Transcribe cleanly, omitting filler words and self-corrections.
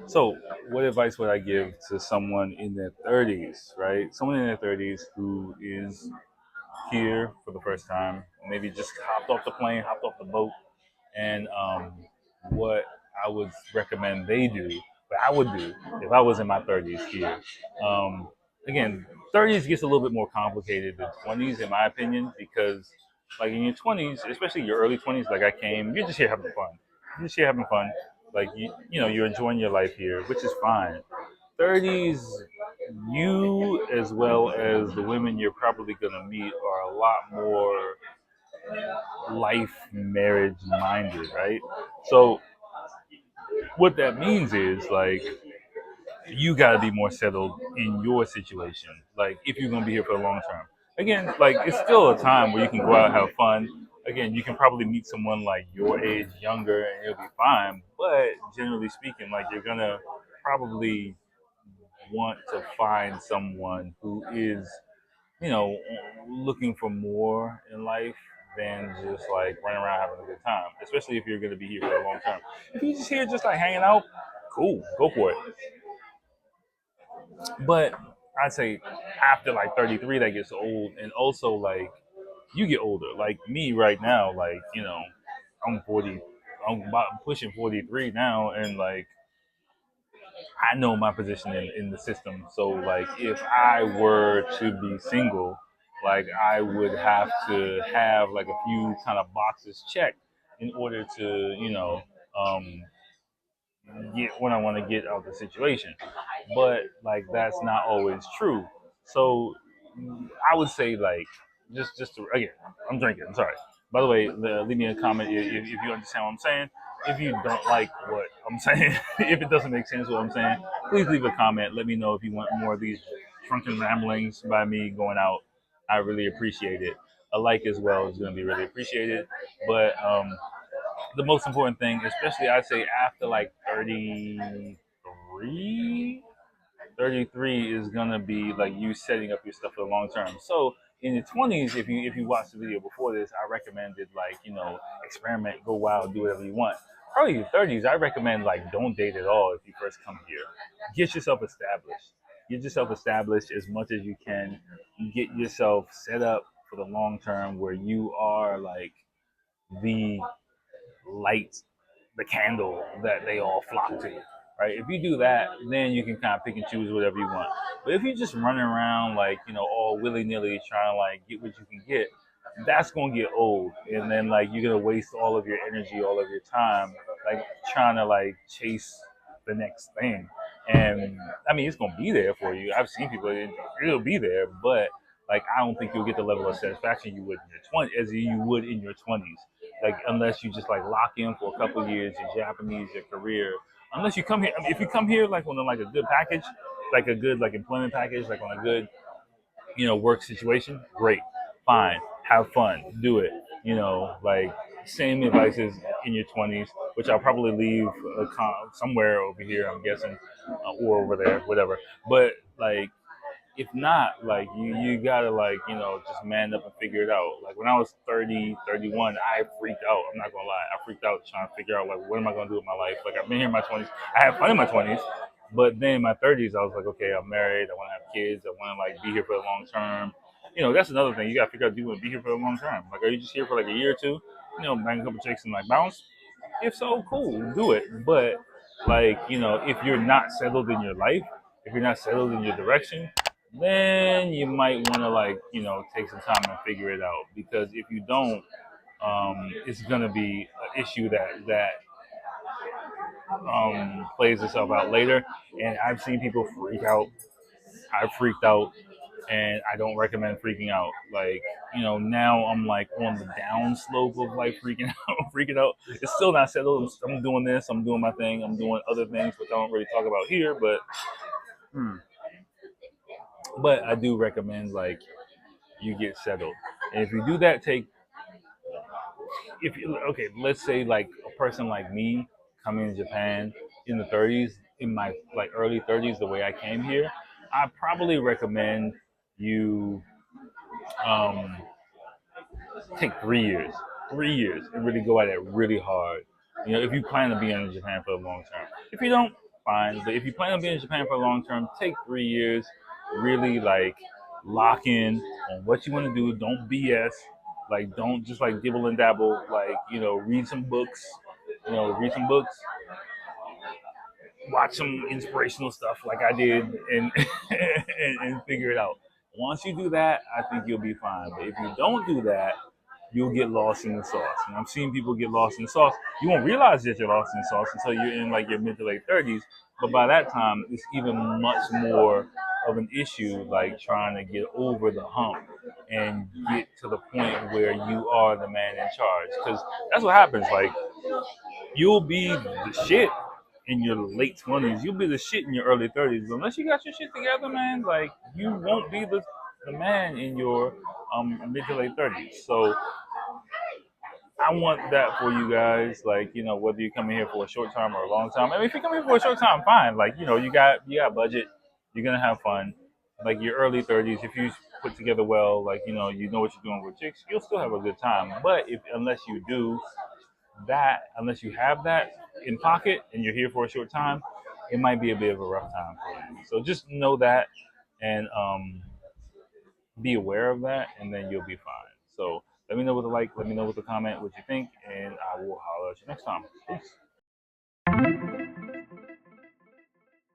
So, what advice would I give to someone in their 30s, right? Someone in their 30s who is here for the first time, maybe just hopped off the plane, hopped off the boat, and what I would recommend they do, what I would do if I was in my 30s here. Um, Again, 30s gets a little bit more complicated than 20s, in my opinion, because like in your 20s, especially your early 20s, like I came, you're just here having fun. You're just here having fun. Like you know, you're enjoying your life here, which is fine. 30s, you as well as the women you're probably gonna meet are a lot more life marriage minded, right? So what that means is like you got to be more settled in your situation. Like if you're gonna be here for the long term. Again, like it's still a time where you can go out and have fun. Again, you can probably meet someone like your age, younger, and it'll be fine. But generally speaking, like you're gonna probably want to find someone who is, you know, looking for more in life than just like running around having a good time. Especially if you're gonna be here for a long term. If you're just here just like hanging out, cool, go for it. But I'd say after like 33, that gets old, and also like you get older. Like me right now, like you know, I'm 40, I'm about pushing 43 now, and like I know my position in the system. So like if I were to be single, like I would have to have like a few kind of boxes checked in order to um, get what I want to get out of the situation. But like that's not always true. So I would say like just to, again, I'm drinking. I'm sorry. By the way, leave me a comment if you understand what I'm saying. If you don't like what I'm saying, if it doesn't make sense what I'm saying, please leave a comment. Let me know if you want more of these drunken ramblings by me going out. I really appreciate it. A like as well is going to be really appreciated. But the most important thing, especially I'd say after like 33, 33 is gonna be like you setting up your stuff for the long term. So in your 20s, if you watch the video before this, I recommended like experiment, go wild, do whatever you want. Probably your 30s, I recommend like don't date at all if you first come here. Get yourself established. Get yourself established as much as you can. Get yourself set up for the long term where you are like the light, the candle that they all flock to. Right? If you do that, then you can kind of pick and choose whatever you want. But if you're just running around like all willy nilly trying to like get what you can get, that's gonna get old, and then like you're gonna waste all of your energy, all of your time, like trying to like chase the next thing. And I mean, it's gonna be there for you. I've seen people; it'll be there, but like I don't think you'll get the level of satisfaction you would in your 20s as you would in your 20s. Like unless you just like lock in for a couple of years, your Japanese, your career. Unless you come here, I mean, if you come here like on like a good package, like a good like employment package, like on a good work situation, great, fine, have fun, do it. Like same advice is in your 20s, which I'll probably leave somewhere over here, I'm guessing, or over there, whatever. But like if not, like you gotta like just man up and figure it out. Like when I was 30, 31, I freaked out. I'm not gonna lie, I freaked out trying to figure out like what am I gonna do with my life. Like I've been here in my 20s, I had fun in my 20s, but then in my 30s I was like, okay, I'm married, I want to have kids, I want to like be here for the long term. That's another thing, you gotta figure out, do you want to be here for the long term? Like are you just here for like a year or two, bang a couple chicks and like bounce? If so, cool, do it. But like if you're not settled in your life, if you're not settled in your direction, then you might want to like take some time and figure it out, because if you don't, it's gonna be an issue that plays itself out later. And I've seen people freak out. I've freaked out, and I don't recommend freaking out. Like now I'm like on the down slope of like freaking out, freaking out. It's still not settled. I'm doing this. I'm doing my thing. I'm doing other things, which I don't really talk about here. But I do recommend like you get settled. And if you do that, take if you okay, let's say like a person like me coming to Japan in the 30s, in my like early 30s, the way I came here, I probably recommend you um, take 3 years, 3 years, and really go at it really hard. If you plan to be in Japan for the long term. If you don't, fine. But if you plan on being in Japan for a long term, take 3 years. Really like lock in on what you want to do. Don't BS. Like don't just like dibble and dabble. Like read some books. Read some books, watch some inspirational stuff like I did, and and figure it out. Once you do that, I think you'll be fine. But if you don't do that, you'll get lost in the sauce. And I'm seeing people get lost in the sauce. You won't realize that you're lost in the sauce until you're in like your mid to late 30s. But by that time, it's even much more of an issue, like trying to get over the hump and get to the point where you are the man in charge. Because that's what happens. Like you'll be the shit in your late 20s. You'll be the shit in your early 30s. But unless you got your shit together, man, like you won't be the man in your mid to late 30s. So I want that for you guys. Like, whether you come in here for a short time or a long time. I mean, if you come in for a short time, fine. Like, you got budget. You're gonna have fun. Like your early 30s, if you put together well, like you know what you're doing with chicks, you'll still have a good time. But if unless you do that, unless you have that in pocket and you're here for a short time, it might be a bit of a rough time for you. So just know that and be aware of that, and then you'll be fine. So let me know with a like, let me know with a comment what you think, and I will holler at you next time. Peace.